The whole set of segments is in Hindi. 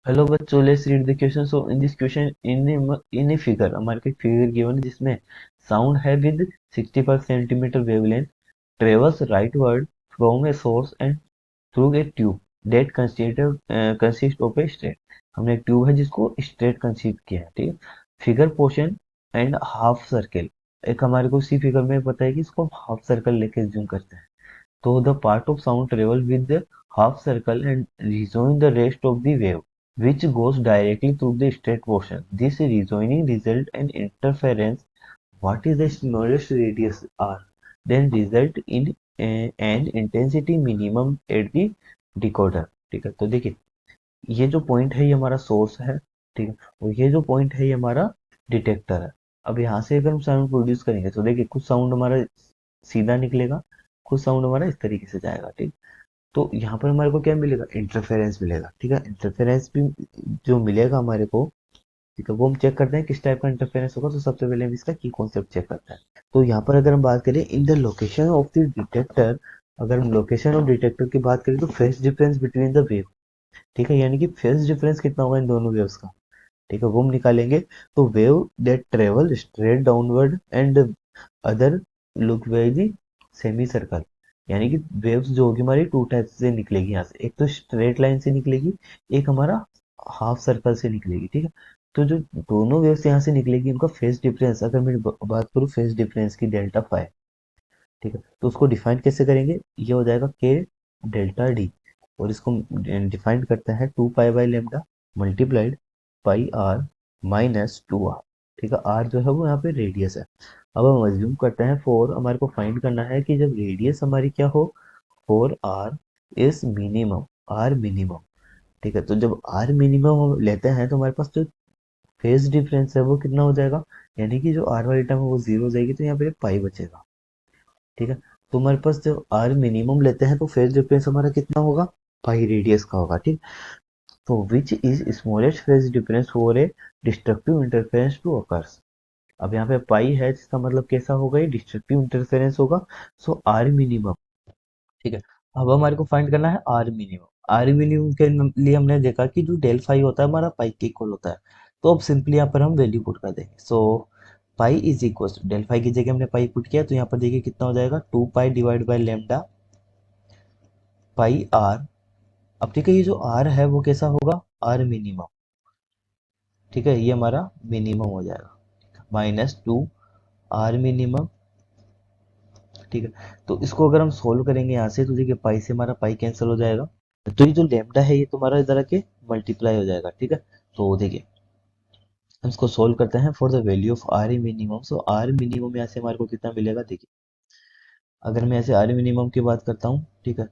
हेलो बच्चों, let's read the question. So in this question, in a figure, हमारे को एक फिगर गिवन है जिसमें साउंड है with 65 centimetre wavelength travels rightward from a source and through a tube that consist of a straight. हमने एक ट्यूब है जिसको स्ट्रेट कंसीड किया है. ठीक है. Figure portion and half circle. एक हमारे को इसी फिगर में पता है कि इसको हाफ सर्कल लेके जूम करते हैं. So the part of sound travel with the half circle and rejoin the rest of the wave, which goes directly through the straight portion. This rejoining result in interference. What is the smallest radius r? Then result in an intensity minimum at the decoder. ठीक है. तो देखिए, ये जो पॉइंट है ये हमारा सोर्स है. ठीक है. और ये जो पॉइंट है ये हमारा डिटेक्टर है. अब यहाँ से अगर हम साउंड प्रोड्यूस करेंगे तो देखिए, कुछ साउंड हमारा सीधा निकलेगा, कुछ साउंड हमारा इस तरीके से जाएगा. ठीक. तो यहाँ पर हमारे को क्या मिलेगा? इंटरफेरेंस मिलेगा. ठीक है. इंटरफेरेंस भी जो मिलेगा हमारे को, ठीक है, वो हम चेक करते हैं किस टाइप का इंटरफेरेंस होगा. तो सबसे पहले हम इसका की कॉन्सेप्ट चेक करते हैं. तो यहाँ पर अगर हम बात करें in the location of the detector, अगर हम लोकेशन ऑफ डिटेक्टर की बात करें तो phase difference between the wave. ठीक है. यानी कि फेस डिफरेंस कितना होगा इन दोनों वेव्स का. ठीक है. वो हम निकालेंगे. तो wave that travel straight downward and other look very semi circle. यानी कि वेव्स जो होगी हमारी टू टाइप से निकलेगी यहाँ से. एक तो स्ट्रेट लाइन से निकलेगी, एक हमारा हाफ सर्कल से निकलेगी. ठीक है. तो जो दोनों वेव्स यहाँ से निकलेगी उनका फेस डिफरेंस, अगर मैं बात करूँ फेस डिफरेंस की, डेल्टा फाई. ठीक है. तो उसको डिफाइन कैसे करेंगे? ये हो जाएगा के डेल्टा डी. और इसको डिफाइन करते हैं 2 pi by lambda multiplied pi R minus 2 R. ठीक है. आर जो है वो यहाँ पे रेडियस है. अब हम अज्यूम करते हैं फोर हमारे को फाइंड करना है कि जब रेडियस हमारी क्या हो, four R is minimum, R minimum. ठीक है. तो जब आर मिनिमम हम लेते हैं तो हमारे पास जो फेज डिफरेंस है वो कितना हो जाएगा? यानी कि जो आर वाली टर्म है वो जीरो हो जाएगी, तो यहाँ पे पाई बचेगा. ठीक है. तो हमारे पास जब आर मिनिमम लेते हैं तो फेज डिफरेंस हमारा कितना होगा? पाई रेडियस का होगा. ठीक. तो which is smallest phase difference for a destructive interference to occurs. अब यहाँ पे पाई है जिसका मतलब कैसा होगा? ये डिस्ट्रक्टिव इंटरफेरेंस होगा. सो आर मिनिमम. ठीक है. अब हमारे को फाइंड करना है आर मिनिमम. आर मिनिमम के लिए हमने देखा कि जो डेल फाई होता है हमारा पाई के इक्वल होता है. तो अब सिंपली यहाँ पर हम वैल्यू पुट कर देंगे. So pi is equal del phi की जगह हमने पाई पुट किया, तो यहाँ पर देखिए कितना हो जाएगा? 2 pi divide by lambda pi R. अब ठीक है, ये जो आर है वो कैसा होगा? R minimum. ठीक है. ये हमारा मिनिमम हो जाएगा माइनस 2 आर मिनिमम. ठीक है. तो इसको अगर हम सोल्व करेंगे यहाँ से तो देखिए पाई से हमारा पाई कैंसिल हो जाएगा. तो ये जो लेमडा है ये तुम्हारा इधर आके मल्टीप्लाई हो जाएगा. ठीक है. तो देखिए हम इसको सोल्व करते हैं for the value of R minimum. So R minimum यहाँ से हमारे को कितना मिलेगा? देखिए, अगर मैं ऐसे आर मिनिमम की बात करता हूँ, ठीक है,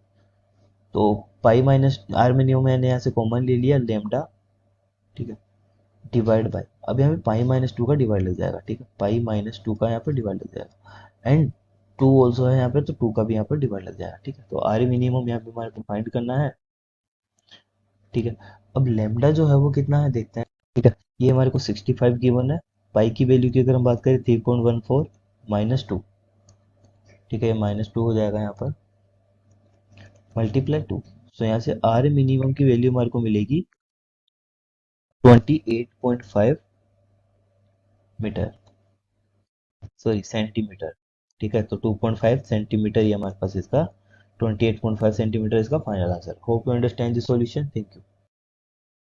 तो पाई माइनस आर मिनिमम मैंने यहाँ से कॉमन ले लिया लेमडा. ठीक है. डिवाइड बाय, अब यहाँ पे पाई माइनस टू का डिवाइड लग जाएगा. ठीक है. पाई माइनस टू का यहाँ पे डिवाइड लग जाएगा. एंड टू ऑल्सो है यहाँ पे, तो टू का भी यहाँ पर डिवाइड लग जाएगा. ठीक है. तो आर मिनिमम यहाँ पे हमारे को फाइंड करना है. ठीक है. अब लेमडा जो है वो कितना है देखते हैं. ठीक है. ये हमारे को 65 गिवन है. पाई की वैल्यू की अगर हम बात करें 3.14 माइनस टू. ठीक है. माइनस टू हो जाएगा यहाँ पर मल्टीप्लाई टू. सो यहाँ से आर मिनिमम की वैल्यू हमारे को मिलेगी 28.5 मीटर, सॉरी सेंटीमीटर. ठीक है. तो 2.5 सेंटीमीटर ये हमारे पास इसका 28.5 सेंटीमीटर इसका final answer. Hope you understand the solution. Thank you.